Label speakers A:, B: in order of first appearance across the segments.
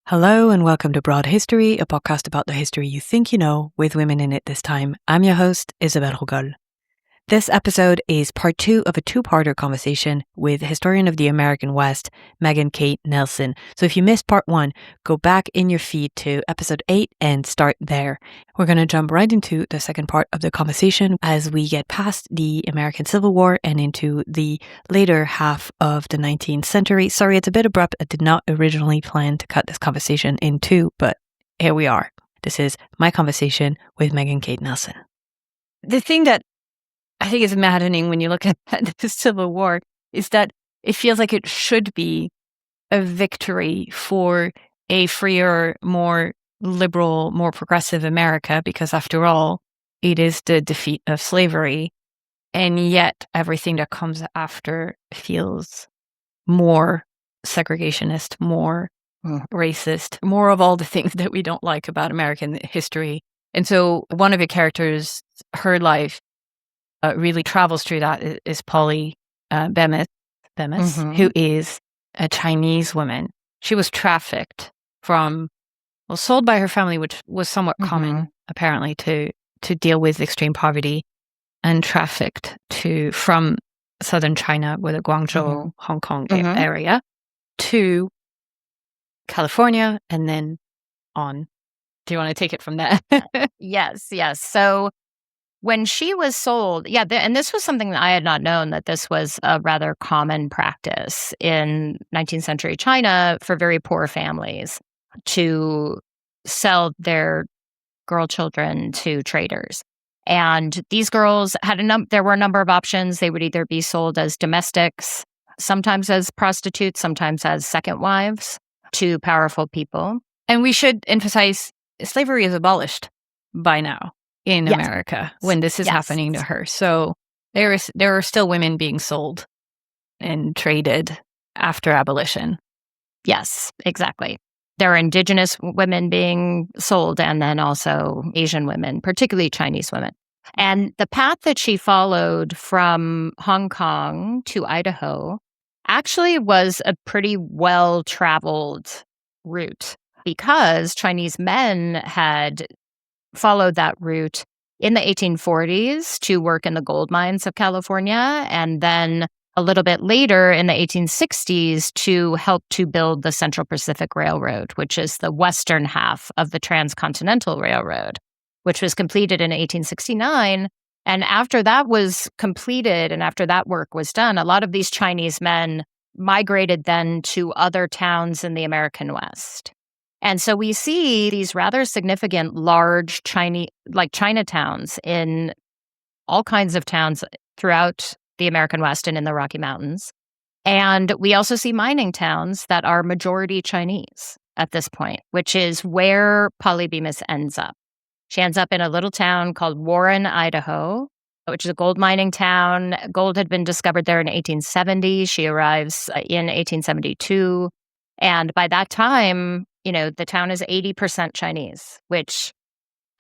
A: Hello and welcome to Broad History, a podcast about the history you think you know, with women in it this time. I'm your host, Isabelle Rogol. This episode is part 2 of a two-parter conversation with historian of the American West, Megan Kate Nelson. So if you missed part 1, go back in your feed to episode 8 and start there. We're going to jump right into the second part of the conversation as we get past the American Civil War and into the later half of the 19th century. Sorry, it's a bit abrupt. I did not originally plan to cut this conversation in two, but here we are. This is my conversation with Megan Kate Nelson. The thing that I think is maddening when you look at the Civil War is that it feels like it should be a victory for a freer, more liberal, more progressive America, because after all, it is the defeat of slavery. And yet everything that comes after feels more segregationist, more racist, more of all the things that we don't like about American history. And so one of the characters, her life, really travels through that is Polly Bemis, who is a Chinese woman. She was trafficked sold by her family, which was somewhat common, apparently, to deal with extreme poverty, and trafficked from southern China, with the Guangzhou, Hong Kong area, to California, and then on. Do you want to take it from there?
B: Yes. So when she was sold, and this was something that I had not known, that this was a rather common practice in 19th century China for very poor families to sell their girl children to traders. And these girls had there were a number of options. They would either be sold as domestics, sometimes as prostitutes, sometimes as second wives to powerful people.
A: And we should emphasize slavery is abolished by now in America when this is happening to her. So there are still women being sold and traded after abolition.
B: Yes, exactly. There are indigenous women being sold, and then also Asian women, particularly Chinese women. And the path that she followed from Hong Kong to Idaho actually was a pretty well-traveled route, because Chinese men had followed that route in the 1840s to work in the gold mines of California, and then a little bit later in the 1860s to help to build the Central Pacific Railroad, which is the western half of the Transcontinental Railroad, which was completed in 1869. And after that was completed, and after that work was done, a lot of these Chinese men migrated then to other towns in the American West. And so we see these rather significant large Chinatowns in all kinds of towns throughout the American West and in the Rocky Mountains. And we also see mining towns that are majority Chinese at this point, which is where Polly Bemis ends up. She ends up in a little town called Warren, Idaho, which is a gold mining town. Gold had been discovered there in 1870. She arrives in 1872. And by that time, the town is 80% Chinese, which,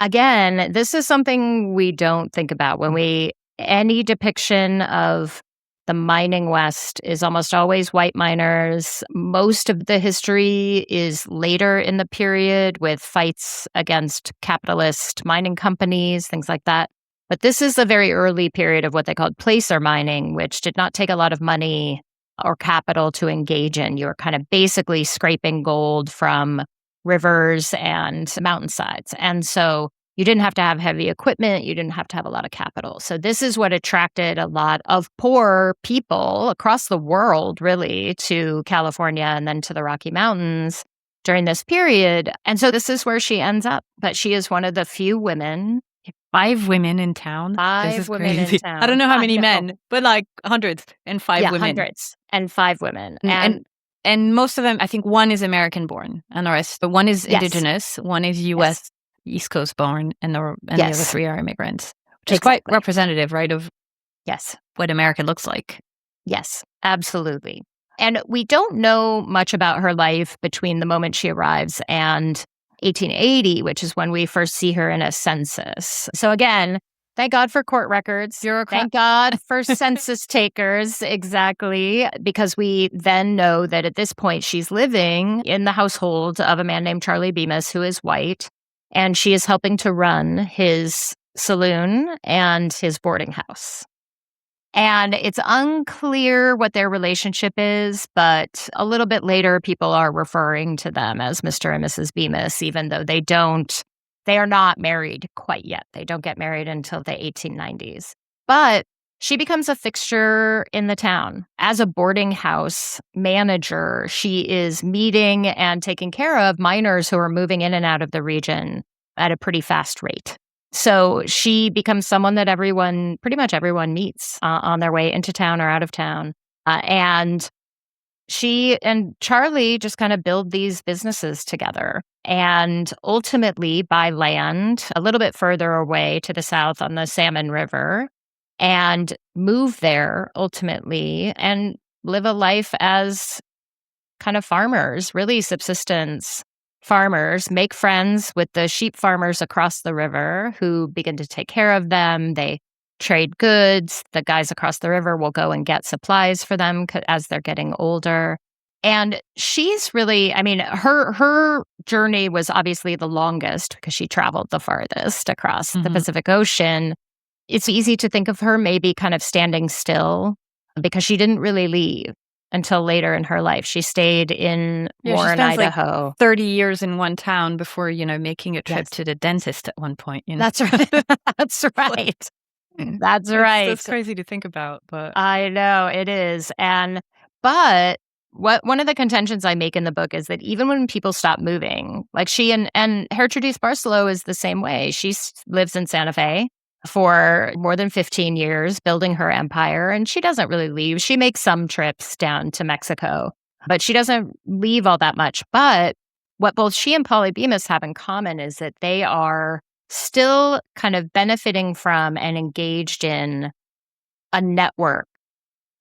B: again, this is something we don't think about when any depiction of the mining West is almost always white miners. Most of the history is later in the period with fights against capitalist mining companies, things like that. But this is a very early period of what they called placer mining, which did not take a lot of money or capital to engage in. You were kind of basically scraping gold from rivers and mountainsides. And so you didn't have to have heavy equipment. You didn't have to have a lot of capital. So this is what attracted a lot of poor people across the world, really, to California and then to the Rocky Mountains during this period. And so this is where she ends up. But she is one of the few women.
A: 5 women in town.
B: 5 women
A: crazy.
B: in town.
A: I don't know how many men, but like hundreds and 5 women.
B: Hundreds and 5 women.
A: And most of them, I think one is American born and the rest, but one is indigenous, one is U.S. East Coast born, and the other 3 are immigrants, which is quite representative, right, of what America looks like.
B: Yes, absolutely. And we don't know much about her life between the moment she arrives and 1880, which is when we first see her in a census. So again, Thank God for court records.
A: Bureaucrat.
B: Thank God for census takers. Exactly. Because we then know that at this point, she's living in the household of a man named Charlie Bemis, who is white. And she is helping to run his saloon and his boarding house. And it's unclear what their relationship is, but a little bit later, people are referring to them as Mr. and Mrs. Bemis, even though they are not married quite yet. They don't get married until the 1890s. But she becomes a fixture in the town. As a boarding house manager, she is meeting and taking care of miners who are moving in and out of the region at a pretty fast rate. So she becomes someone that pretty much everyone meets on their way into town or out of town. And she and Charlie just kind of build these businesses together and ultimately buy land a little bit further away to the south on the Salmon River and move there ultimately and live a life as kind of farmers, really subsistence farmers, make friends with the sheep farmers across the river who begin to take care of them. They trade goods. The guys across the river will go and get supplies for them as they're getting older. And she's really, I mean, her journey was obviously the longest because she traveled the farthest across the Pacific Ocean. It's easy to think of her maybe kind of standing still because she didn't really leave until later in her life. She stayed in Warren, Idaho.
A: Like 30 years in one town before, making a trip to the dentist at one point.
B: That's right. That's right. That's right.
A: That's crazy to think about, but
B: I know it is. But one of the contentions I make in the book is that even when people stop moving, like she and Gertrudis Barcelo is the same way. She lives in Santa Fe for more than 15 years, building her empire, and she doesn't really leave. She makes some trips down to Mexico, but she doesn't leave all that much. But what both she and Polly Bemis have in common is that they are still kind of benefiting from and engaged in a network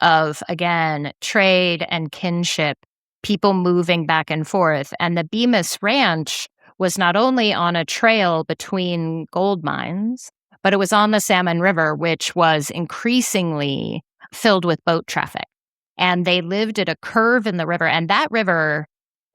B: of, again, trade and kinship, people moving back and forth. And the Bemis Ranch was not only on a trail between gold mines, but it was on the Salmon River, which was increasingly filled with boat traffic. And they lived at a curve in the river. And that river,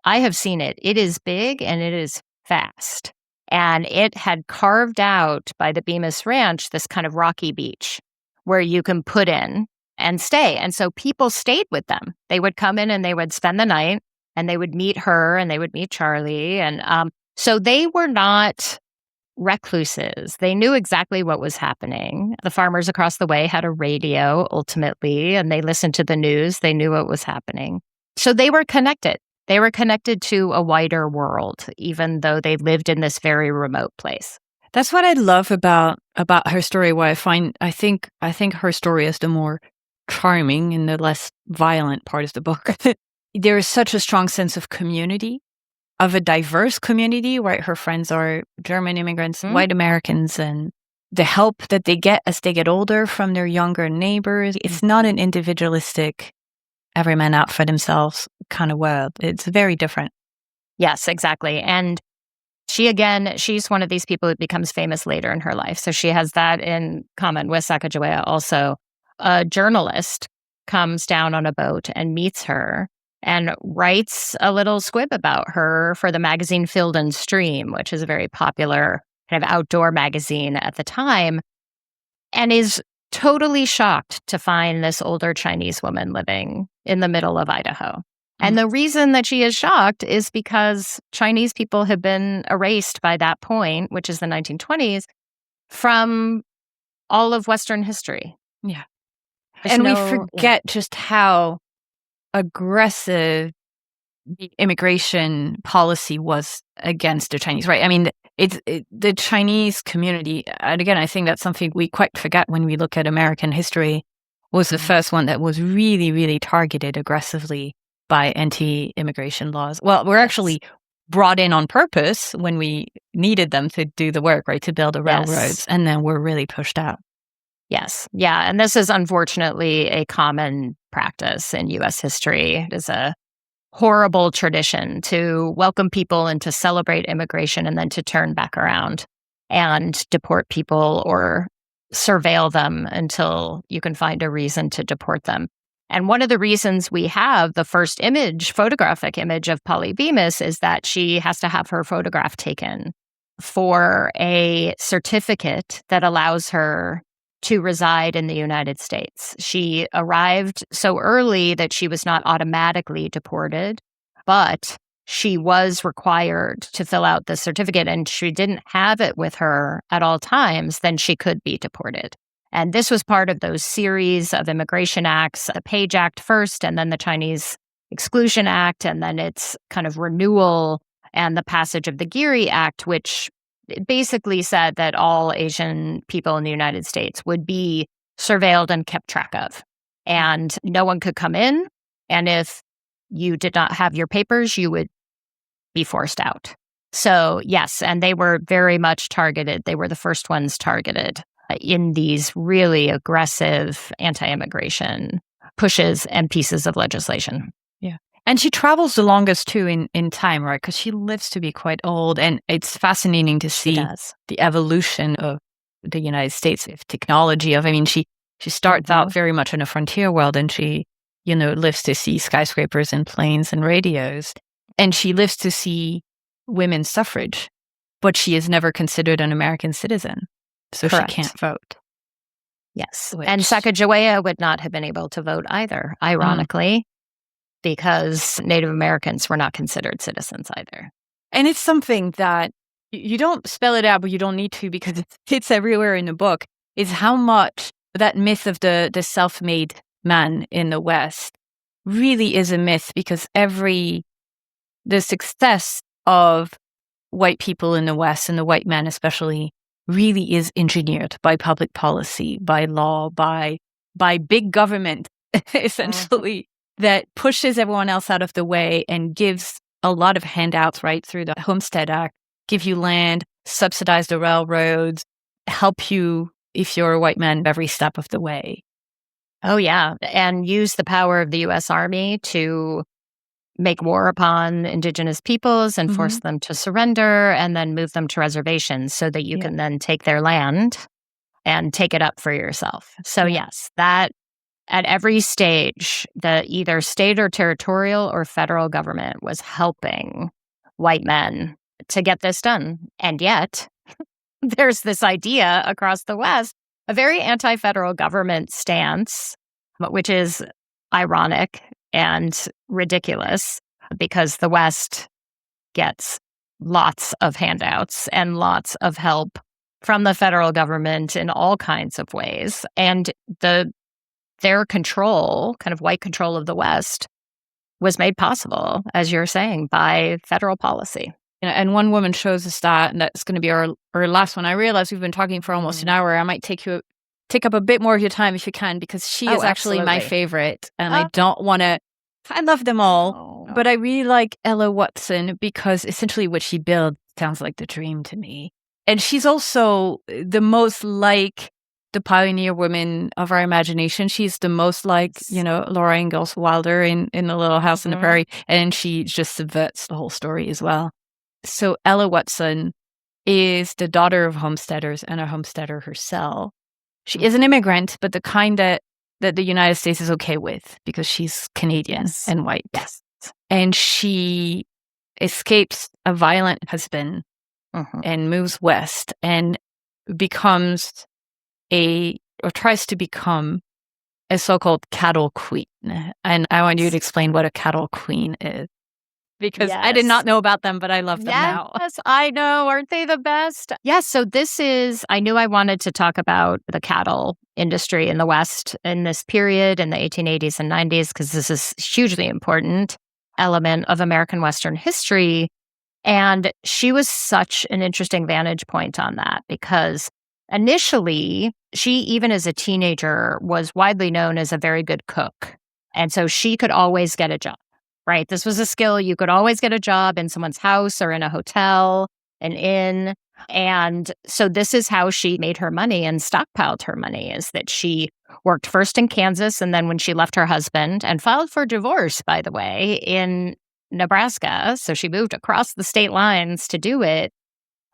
B: I have seen it. It is big and it is fast. And it had carved out by the Bemis Ranch this kind of rocky beach where you can put in and stay. And so people stayed with them. They would come in and they would spend the night and they would meet her and they would meet Charlie. And so they were not recluses. They knew exactly what was happening. The farmers across the way had a radio ultimately, and they listened to the news. They knew what was happening. So they were connected. They were connected to a wider world, even though they lived in this very remote place.
A: That's what I love about her story. Why I think her story is the more charming and the less violent part of the book. There is such a strong sense of community, of a diverse community, right? Her friends are German immigrants, white Americans, and the help that they get as they get older from their younger neighbors. It's not an individualistic, every man out for themselves kind of world. It's very different.
B: Yes, exactly. And she's one of these people who becomes famous later in her life. So she has that in common with Sacagawea also. A journalist comes down on a boat and meets her and writes a little squib about her for the magazine Field and Stream, which is a very popular kind of outdoor magazine at the time, and is totally shocked to find this older Chinese woman living in the middle of Idaho. And the reason that she is shocked is because Chinese people have been erased by that point, which is the 1920s, from all of Western history.
A: Yeah. And we forget just how aggressive the immigration policy was against the Chinese, right? I mean, the Chinese community, and again, I think that's something we quite forget when we look at American history, was the first one that was really, really targeted aggressively by anti-immigration laws. Well, we're actually brought in on purpose when we needed them to do the work, right, to build the railroads, and then we're really pushed out.
B: Yes. Yeah. And this is unfortunately a common practice in U.S. history. It is a horrible tradition to welcome people and to celebrate immigration and then to turn back around and deport people or surveil them until you can find a reason to deport them. And one of the reasons we have the first photographic image of Polly Bemis is that she has to have her photograph taken for a certificate that allows her to reside in the United States. She arrived so early that she was not automatically deported, but she was required to fill out the certificate, and she didn't have it with her at all times, then she could be deported. And this was part of those series of immigration acts, the Page Act first, and then the Chinese Exclusion Act, and then its kind of renewal and the passage of the Geary Act, which basically said that all Asian people in the United States would be surveilled and kept track of. And no one could come in. And if you did not have your papers, you would be forced out. So yes, and they were very much targeted. They were the first ones targeted in these really aggressive anti-immigration pushes and pieces of legislation.
A: Yeah. And she travels the longest too in time, right? Because she lives to be quite old. And it's fascinating to see the evolution of the United States, of technology, she starts out very much in a frontier world, and she, lives to see skyscrapers and planes and radios. And she lives to see women's suffrage, but she is never considered an American citizen. So
B: Correct.
A: She can't vote.
B: Yes. And Sacagawea would not have been able to vote either, ironically, because Native Americans were not considered citizens either.
A: And it's something that you don't spell it out, but you don't need to, because it's everywhere in the book, is how much that myth of the self-made man in the West really is a myth, because the success of white people in the West, and the white man especially, really is engineered by public policy, by law, by big government, essentially, that pushes everyone else out of the way and gives a lot of handouts, right, through the Homestead Act, give you land, subsidize the railroads, help you if you're a white man every step of the way.
B: Oh, yeah. And use the power of the U.S. Army to make war upon indigenous peoples and force them to surrender, and then move them to reservations so that you can then take their land and take it up for yourself. So yes, that at every stage, the either state or territorial or federal government was helping white men to get this done. And yet, there's this idea across the West, a very anti-federal government stance, which is ironic and ridiculous, because the West gets lots of handouts and lots of help from the federal government in all kinds of ways. And their control, kind of white control of the West, was made possible, as you're saying, by federal policy.
A: And one woman shows us that, and that's going to be our last one. I realize we've been talking for almost an hour. I might take up a bit more of your time if you can, because she is actually my favorite, and I don't want to. I love them all, but I really like Ella Watson, because essentially what she builds sounds like the dream to me. And she's also the most like the pioneer woman of our imagination. She's the most like, Laura Ingalls Wilder in The Little House on the Prairie, and she just subverts the whole story as well. So Ella Watson is the daughter of homesteaders and a homesteader herself. She is an immigrant, but the kind that the United States is okay with, because she's Canadian and white.
B: Yes.
A: And she escapes a violent husband and moves west and tries to become a so-called cattle queen. And I want you to explain what a cattle queen is, because I did not know about them, but I love them now.
B: Yes, I know. Aren't they the best? Yes. So I knew I wanted to talk about the cattle industry in the West in this period in the 1880s and 90s, because this is a hugely important element of American Western history. And she was such an interesting vantage point on that, because initially, she, even as a teenager, was widely known as a very good cook. And so she could always get a job. Right. This was a skill. You could always get a job in someone's house or in a hotel, an inn. And so this is how she made her money and stockpiled her money, is that she worked first in Kansas, and then when she left her husband and filed for divorce, by the way, in Nebraska. So she moved across the state lines to do it.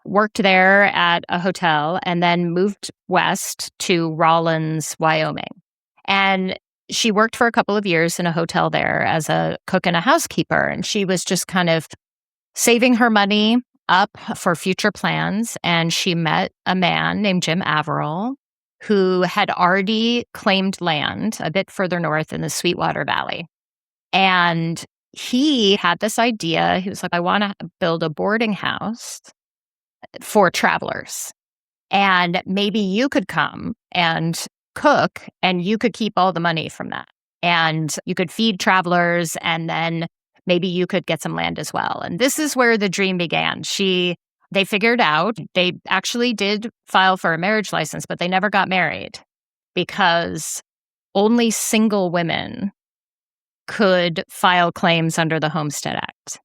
B: worked there at a hotel, and then moved west to Rawlins, Wyoming. And she worked for a couple of years in a hotel there as a cook and a housekeeper. And she was just kind of saving her money up for future plans. And she met a man named Jim Averill, who had already claimed land a bit further north in the Sweetwater Valley. And he had this idea. He was like, I want to build a boarding house for travelers. And maybe you could come and cook, and you could keep all the money from that. And you could feed travelers, and then maybe you could get some land as well. And this is where the dream began. They figured out, they actually did file for a marriage license, but they never got married because only single women could file claims under the Homestead Act.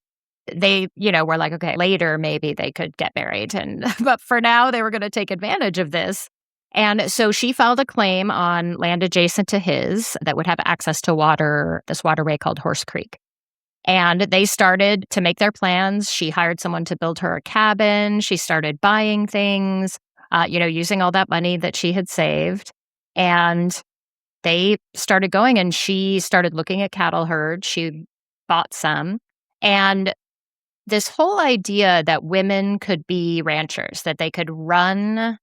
B: They, were like, okay, later maybe they could get married. But for now, they were going to take advantage of this. And so she filed a claim on land adjacent to his that would have access to water, this waterway called Horse Creek. And they started to make their plans. She hired someone to build her a cabin. She started buying things, using all that money that she had saved. And they started going, and she started looking at cattle herds. She bought some. And this whole idea that women could be ranchers, that they could run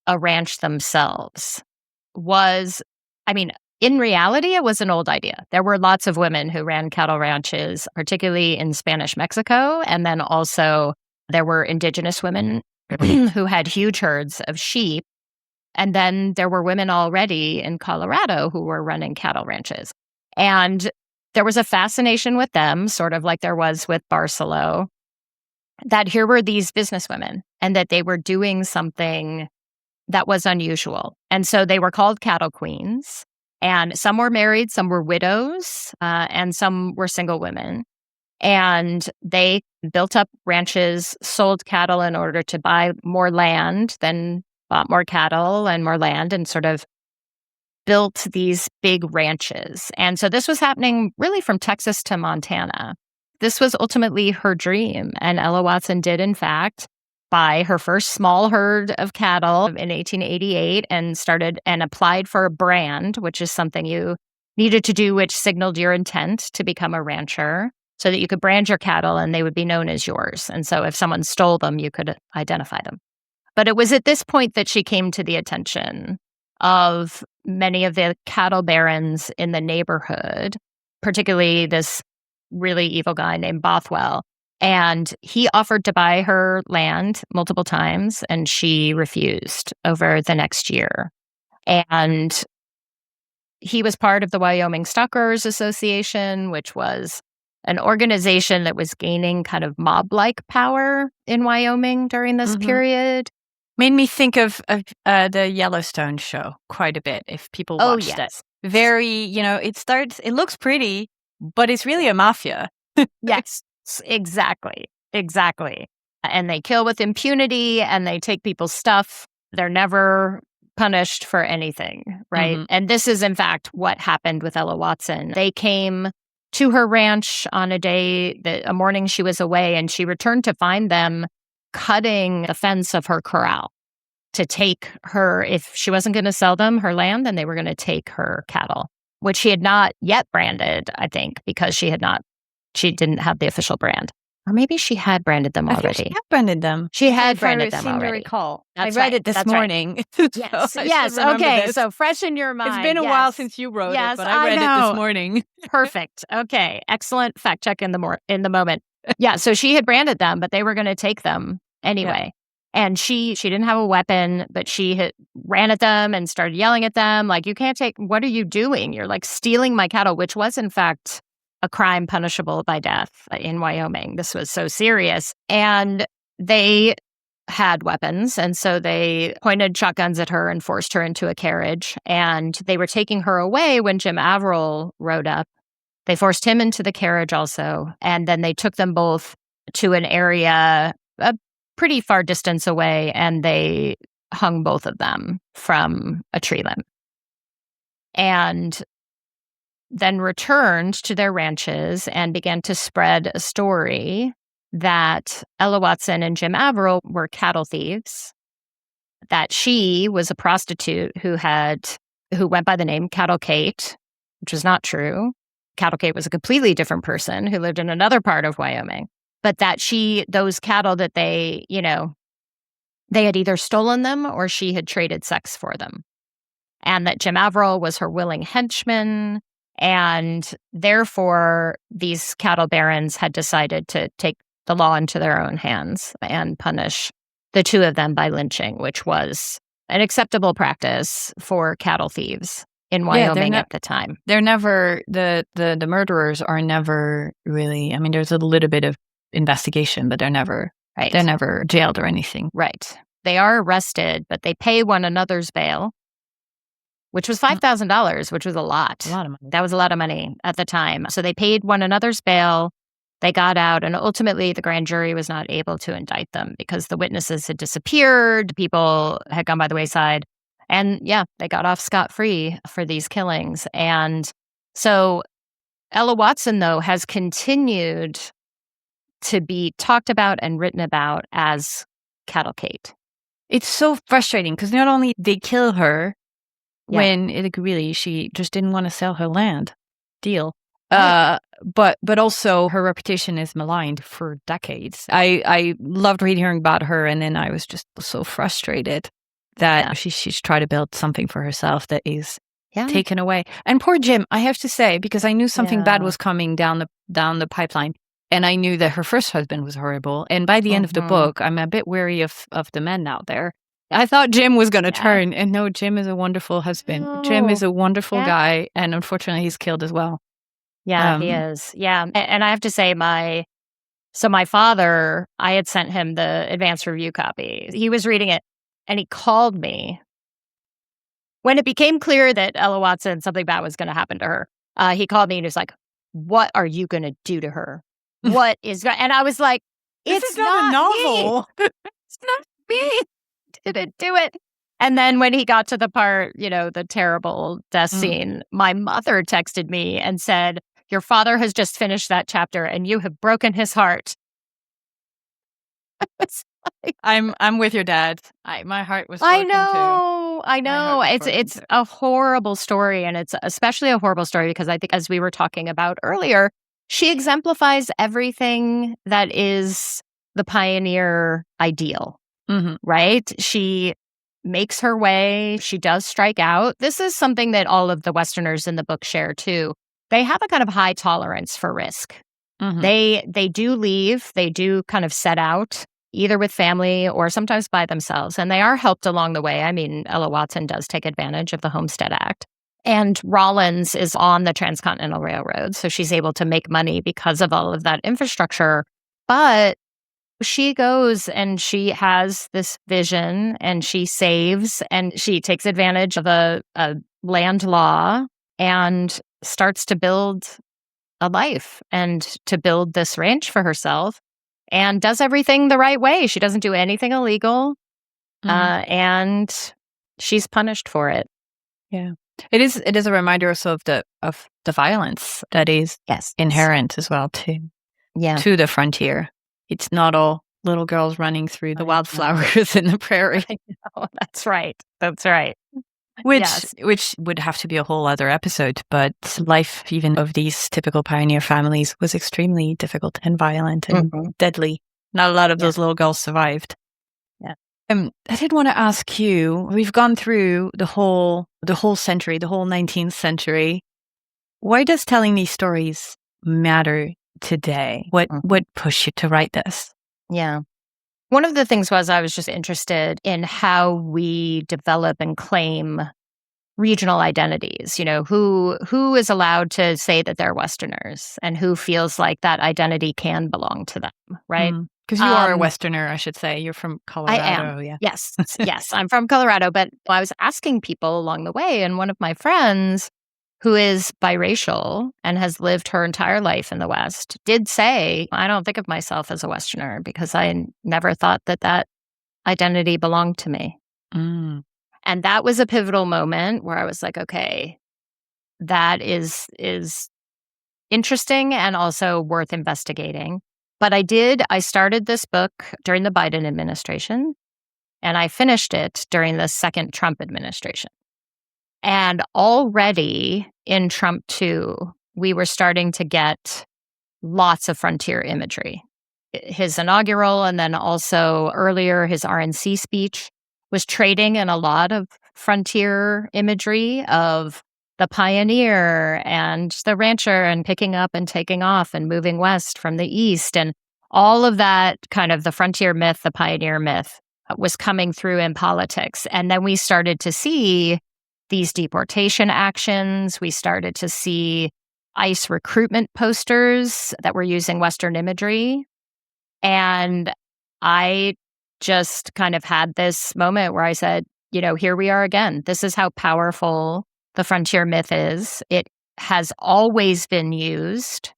B: a ranch themselves was, in reality, it was an old idea. There were lots of women who ran cattle ranches, particularly in Spanish Mexico. And then also there were indigenous women who had huge herds of sheep. And then there were women already in Colorado who were running cattle ranches. And there was a fascination with them, sort of like there was with Barcelo, that here were these businesswomen and that they were doing something that was unusual. And so they were called cattle queens. And some were married, some were widows, and some were single women. And they built up ranches, sold cattle in order to buy more land, then bought more cattle and more land, and sort of built these big ranches. And so this was happening really from Texas to Montana. This was ultimately her dream. And Ella Watson did, in fact, buy her first small herd of cattle in 1888 and applied for a brand, which is something you needed to do, which signaled your intent to become a rancher, so that you could brand your cattle and they would be known as yours. And so if someone stole them, you could identify them. But it was at this point that she came to the attention of many of the cattle barons in the neighborhood, particularly this really evil guy named Bothwell. And he offered to buy her land multiple times, and she refused over the next year. And he was part of the Wyoming Stockgrowers Association, which was an organization that was gaining kind of mob-like power in Wyoming during this period.
A: Made me think of the Yellowstone show quite a bit, if people watched it. Very, it looks pretty, but it's really a mafia.
B: Yes. Exactly. And they kill with impunity, and they take people's stuff. They're never punished for anything, right? Mm-hmm. And this is, in fact, what happened with Ella Watson. They came to her ranch on a morning she was away, and she returned to find them cutting the fence of her corral to take her, if she wasn't going to sell them her land, then they were going to take her cattle, which she had not yet branded, I think, because she didn't have the official brand. Or maybe she had branded them already.
A: I think she had branded them.
B: She had branded them already.
A: I recall.
B: That's
A: I read it this morning.
B: Right. Yes. Okay. So fresh in your mind.
A: It's been a while since you wrote it, but I read it this morning.
B: Perfect. Okay. Excellent fact check in the moment. Yeah. So she had branded them, but they were going to take them anyway. Yeah. And she didn't have a weapon, but she had ran at them and started yelling at them like, "You can't take. What are you doing? You're like stealing my cattle," which was in fact a crime punishable by death in Wyoming. This was so serious. And they had weapons. And so they pointed shotguns at her and forced her into a carriage. And they were taking her away when Jim Averill rode up. They forced him into the carriage also. And then they took them both to an area a pretty far distance away, and they hung both of them from a tree limb. And then returned to their ranches and began to spread a story that Ella Watson and Jim Averill were cattle thieves, that she was a prostitute who went by the name Cattle Kate, which was not true. Cattle Kate was a completely different person who lived in another part of Wyoming. But that those cattle that they had either stolen them or she had traded sex for them. And that Jim Averill was her willing henchman. And therefore, these cattle barons had decided to take the law into their own hands and punish the two of them by lynching, which was an acceptable practice for cattle thieves in Wyoming at the time.
A: They're never, the murderers are never really, I mean, there's a little bit of investigation, but they're never jailed or anything.
B: Right. They are arrested, but they pay one another's bail, which was $5,000, which was a lot.
A: A lot of money.
B: That was a lot of money at the time. So they paid one another's bail. They got out, and ultimately the grand jury was not able to indict them because the witnesses had disappeared, people had gone by the wayside, and they got off scot-free for these killings. And so Ella Watson, though, has continued to be talked about and written about as Cattle Kate.
A: It's so frustrating because not only they kill her when she just didn't want to sell her land. Deal. But also her reputation is maligned for decades. I loved hearing about her, and then I was just so frustrated that she's tried to build something for herself that is taken away. And poor Jim, I have to say, because I knew something bad was coming down the pipeline, and I knew that her first husband was horrible. And by the end of the book, I'm a bit wary of the men out there. I thought Jim was going to turn, and no, Jim is a wonderful husband. No. Jim is a wonderful guy, and unfortunately, he's killed as well.
B: Yeah, he is. Yeah. And I have to say, my father, I had sent him the advance review copy. He was reading it, and he called me. When it became clear that Ella Watson, something bad was going to happen to her, he called me and he was like, "What are you going to do to her? What is..." And I was like, "It's not a novel. It's not me. Didn't do it." And then when he got to the part, the terrible death scene, my mother texted me and said, "Your father has just finished that chapter and you have broken his heart."
A: I'm with your dad. My heart was broken too.
B: I know. It's a horrible story, and it's especially a horrible story because I think, as we were talking about earlier, she exemplifies everything that is the pioneer ideal, right? She makes her way. She does strike out. This is something that all of the Westerners in the book share too. They have a kind of high tolerance for risk. They do leave. They do kind of set out either with family or sometimes by themselves, and they are helped along the way. I mean, Ella Watson does take advantage of the Homestead Act, and Rawlins is on the Transcontinental Railroad, so she's able to make money because of all of that infrastructure. But she goes and she has this vision, and she saves, and she takes advantage of a land law and starts to build a life and to build this ranch for herself, and does everything the right way. She doesn't do anything illegal, and she's punished for it.
A: Yeah, it is a reminder also of the violence that is inherent as well to the frontier. It's not all little girls running through the wildflowers in the prairie.
B: I know, that's right. That's right.
A: Which would have to be a whole other episode, but life even of these typical pioneer families was extremely difficult and violent and deadly. Not a lot of those little girls survived.
B: Yeah.
A: I did want to ask you, we've gone through the whole century, the whole 19th century. Why does telling these stories matter today? What pushed you to write this?
B: Yeah. One of the things was I was just interested in how we develop and claim regional identities. Who is allowed to say that they're Westerners and who feels like that identity can belong to them, right?
A: Because you are a Westerner, I should say. You're from Colorado.
B: I am.
A: Yeah.
B: Yes. Yes, I'm from Colorado. But I was asking people along the way, and one of my friends, who is biracial and has lived her entire life in the West, did say, "I don't think of myself as a Westerner because I never thought that identity belonged to me." And that was a pivotal moment where I was like, okay, that is interesting and also worth investigating. But I started this book during the Biden administration, and I finished it during the second Trump administration. And already in Trump 2, we were starting to get lots of frontier imagery. His inaugural and then also earlier his RNC speech was trading in a lot of frontier imagery of the pioneer and the rancher and picking up and taking off and moving west from the east. And all of that kind of the frontier myth, the pioneer myth was coming through in politics. And then we started to see these deportation actions. We started to see ICE recruitment posters that were using Western imagery. And I just kind of had this moment where I said, here we are again. This is how powerful the frontier myth is. It has always been used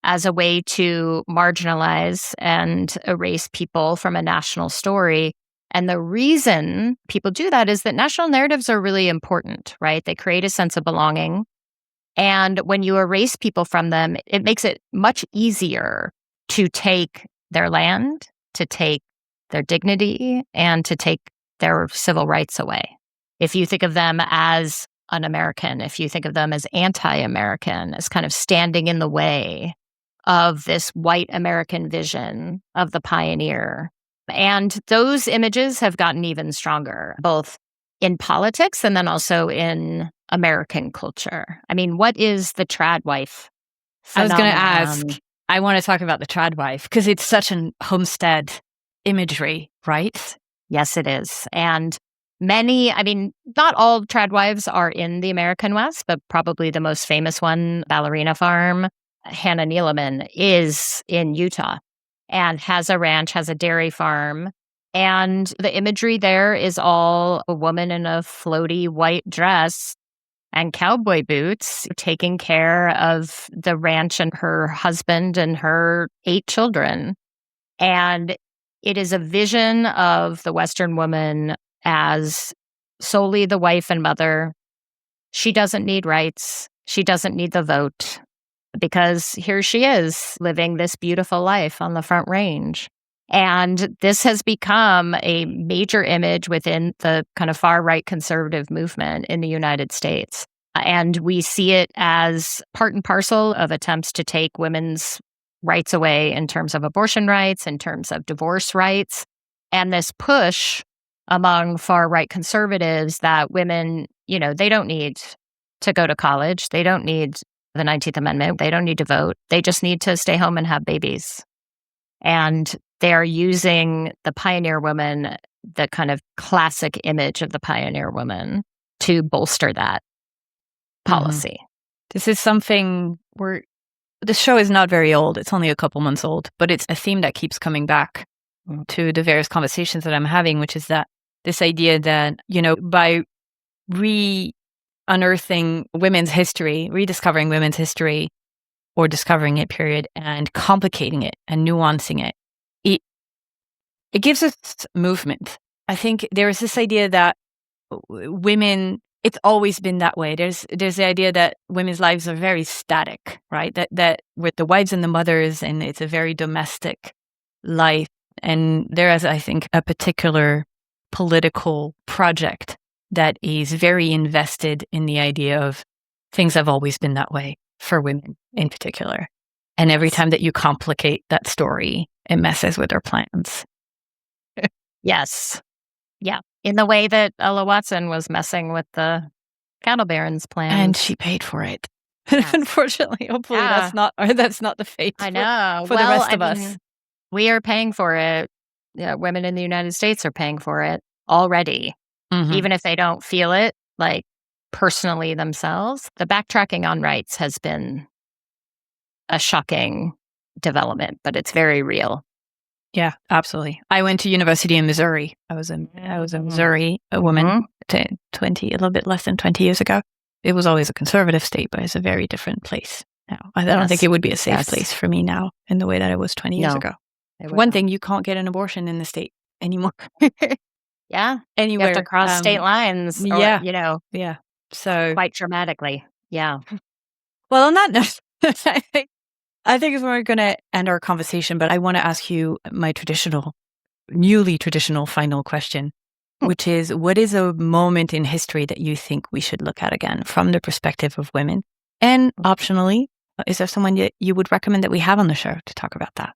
B: as a way to marginalize and erase people from a national story. And the reason people do that is that national narratives are really important, right? They create a sense of belonging. And when you erase people from them, it makes it much easier to take their land, to take their dignity, and to take their civil rights away. If you think of them as un-American, if you think of them as anti-American, as kind of standing in the way of this white American vision of the pioneer. And those images have gotten even stronger, both in politics and then also in American culture. I mean, what is the trad wife phenomenon?
A: I was going to ask, I want to talk about the trad wife because it's such an homestead imagery, right?
B: Yes, it is. And not all trad wives are in the American West, but probably the most famous one, Ballerina Farm, Hannah Neeleman, is in Utah and has a ranch, has a dairy farm. And the imagery there is all a woman in a floaty white dress and cowboy boots taking care of the ranch and her husband and her 8 children. And it is a vision of the Western woman as solely the wife and mother. She doesn't need rights. She doesn't need the vote because here she is living this beautiful life on the Front Range. And this has become a major image within the kind of far-right conservative movement in the United States. And we see it as part and parcel of attempts to take women's rights away in terms of abortion rights, in terms of divorce rights, and this push among far-right conservatives that women, they don't need to go to college. They don't need the 19th Amendment. They don't need to vote. They just need to stay home and have babies. And they are using the pioneer woman, the kind of classic image of the pioneer woman, to bolster that policy.
A: This is something where the show is not very old. It's only a couple months old, but it's a theme that keeps coming back to the various conversations that I'm having, which is that this idea that, by unearthing women's history, rediscovering women's history, or discovering it, period, and complicating it and nuancing it, it gives us movement. I think there is this idea that women, it's always been that way. There's the idea that women's lives are very static, right? That with the wives and the mothers, and it's a very domestic life. And there is, I think, a particular political project that is very invested in the idea of things have always been that way for women in particular. And every time that you complicate that story, it messes with their plans.
B: Yes. Yeah. In the way that Ella Watson was messing with the cattle barons' plans.
A: And she paid for it.
B: Yes.
A: Unfortunately, hopefully that's not the fate
B: I know.
A: for the rest of us.
B: We are paying for it. Yeah, women in the United States are paying for it already. Even if they don't feel it, like personally themselves. The backtracking on rights has been a shocking development, but it's very real.
A: Yeah, absolutely. I went to university in Missouri. I was in Missouri, a woman, 20, a little bit less than 20 years ago. It was always a conservative state, but it's a very different place now. I don't think it would be a safe place for me now in the way that it was 20 years ago. One thing, you can't get an abortion in the state anymore.
B: Yeah.
A: Anywhere.
B: You have to cross state lines. Or,
A: Yeah. So
B: quite dramatically. Yeah.
A: Well, on that note, I think I think we're going to end our conversation, but I want to ask you my newly traditional final question, which is, what is a moment in history that you think we should look at again from the perspective of women? And optionally, is there someone that you would recommend that we have on the show to talk about that?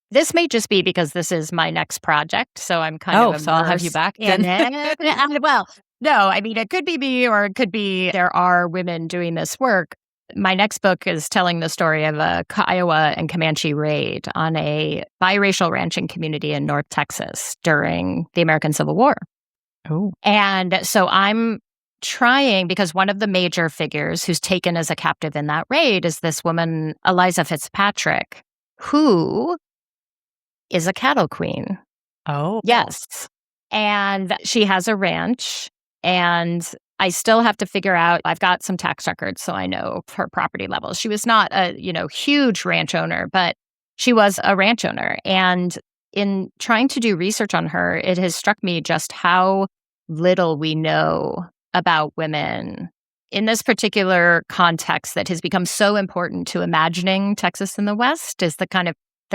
B: This may just be because this is my next project, so I'm kind of
A: so I'll have you
B: immersed
A: back
B: in
A: then.
B: it. Well, no, I mean, it could be me or it could be there are women doing this work. My next book is telling the story of a Kiowa and Comanche raid on a biracial ranching community in North Texas during the American Civil War.
A: Oh.
B: And so I'm trying, because one of the major figures who's taken as a captive in that raid is this woman, Eliza Fitzpatrick, who is a cattle queen.
A: Oh.
B: Yes. And she has a ranch, and I still have to figure out, I've got some tax records, so I know her property levels. She was not a, huge ranch owner, but she was a ranch owner. And in trying to do research on her, it has struck me just how little we know about women in this particular context that has become so important to imagining Texas in the West is the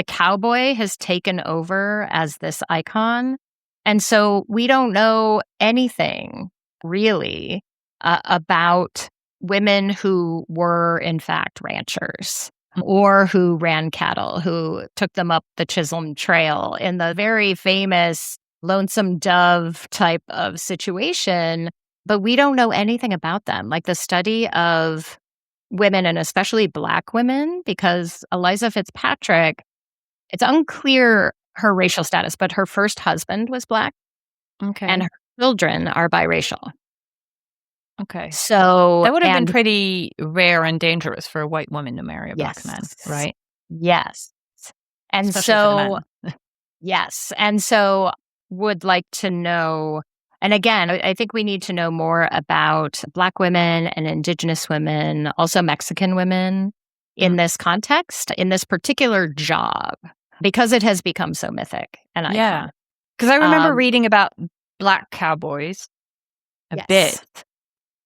B: cowboy has taken over as this icon. And so we don't know anything really about women who were in fact ranchers or who ran cattle, who took them up the Chisholm Trail in the very famous Lonesome Dove type of situation. But we don't know anything about them, like the study of women and especially Black women, because Eliza Fitzpatrick, it's unclear her racial status, but her first husband was Black.
A: Okay.
B: And her children are biracial.
A: Okay.
B: So
A: that would have been pretty rare and dangerous for a white woman to marry a Black man, right?
B: Yes. And
A: Especially for the men.
B: Yes. And so would like to know, and again, I think we need to know more about Black women and Indigenous women, also Mexican women in this context, in this particular job, because it has become so mythic and iconic.
A: Yeah. Because I remember reading about Black cowboys a bit.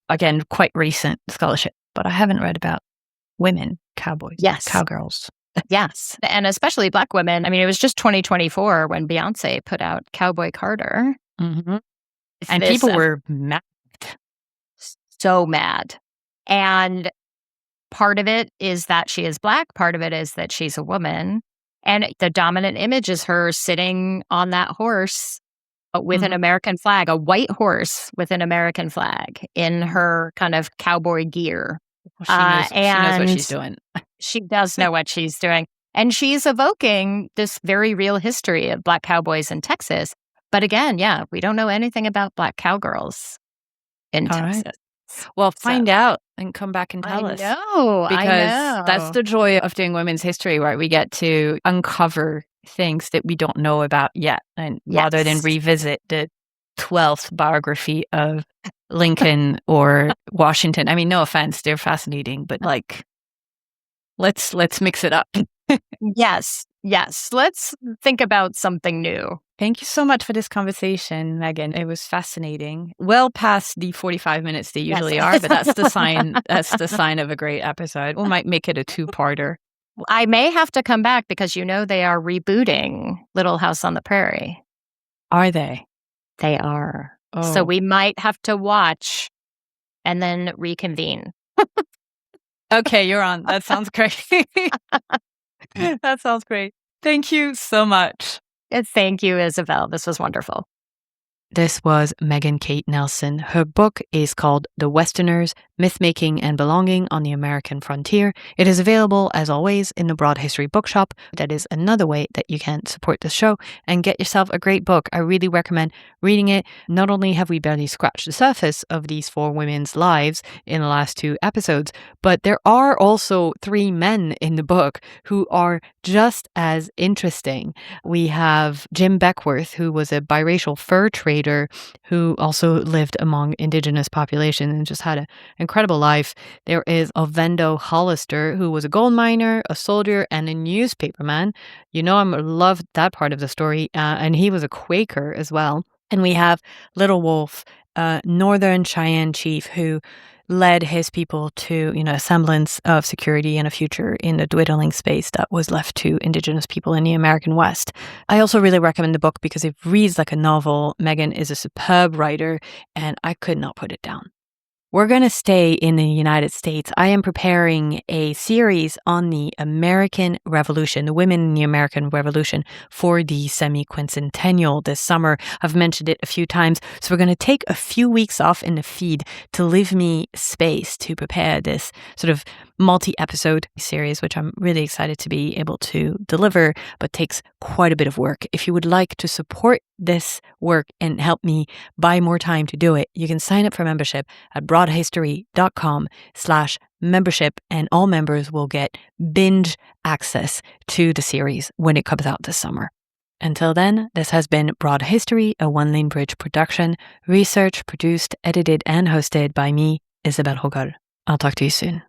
A: Again, quite recent scholarship, but I haven't read about women cowboys, cowgirls.
B: Yes. And especially Black women. I mean, it was just 2024 when Beyonce put out Cowboy Carter.
A: Mm-hmm. And people were mad.
B: So mad. And part of it is that she is Black. Part of it is that she's a woman. And the dominant image is her sitting on that horse with an American flag, a white horse with an American flag in her kind of cowboy gear.
A: Well, she knows what she's doing.
B: She does know what she's doing. And she's evoking this very real history of Black cowboys in Texas. But again, we don't know anything about Black cowgirls in Texas.
A: Right. Well, find out and come back and tell us.
B: I know.
A: Because that's the joy of doing women's history, right? We get to uncover things that we don't know about yet, and rather than revisit the 12th biography of Lincoln or Washington. I mean, no offense, they're fascinating, but let's mix it up.
B: Yes. Let's think about something new.
A: Thank you so much for this conversation, Megan. It was fascinating. Well past the 45 minutes they usually are, but that's the sign. That's the sign of a great episode. We might make it a two-parter.
B: I may have to come back because they are rebooting Little House on the Prairie.
A: Are they?
B: They are.
A: Oh.
B: So we might have to watch and then reconvene.
A: Okay, you're on. That sounds great. That sounds great. Thank you so much.
B: Thank you, Isabel. This was wonderful.
A: This was Megan Kate Nelson. Her book is called The Westerners, Mythmaking and Belonging on the American Frontier. It is available, as always, in the Broad History Bookshop. That is another way that you can support the show and get yourself a great book. I really recommend reading it. Not only have we barely scratched the surface of these four women's lives in the last two episodes, but there are also three men in the book who are just as interesting. We have Jim Beckworth, who was a biracial fur trader who also lived among Indigenous populations and just had an incredible life. There is Ovendo Hollister, who was a gold miner, a soldier, and a newspaperman. I love that part of the story. And he was a Quaker as well. And we have Little Wolf, Northern Cheyenne chief who led his people to, a semblance of security and a future in the dwindling space that was left to Indigenous people in the American West. I also really recommend the book because it reads like a novel. Megan is a superb writer, and I could not put it down. We're going to stay in the United States. I am preparing a series on the American Revolution, the women in the American Revolution, for the semi-quincentennial this summer. I've mentioned it a few times, so we're going to take a few weeks off in the feed to leave me space to prepare this sort of multi-episode series, which I'm really excited to be able to deliver, but takes quite a bit of work. If you would like to support this work and help me buy more time to do it, you can sign up for membership at broadhistory.com/membership, and all members will get binge access to the series when it comes out this summer. Until then, this has been Broad History, a One Lane Bridge production, researched, produced, edited, and hosted by me, Isabelle Rogol. I'll talk to you soon.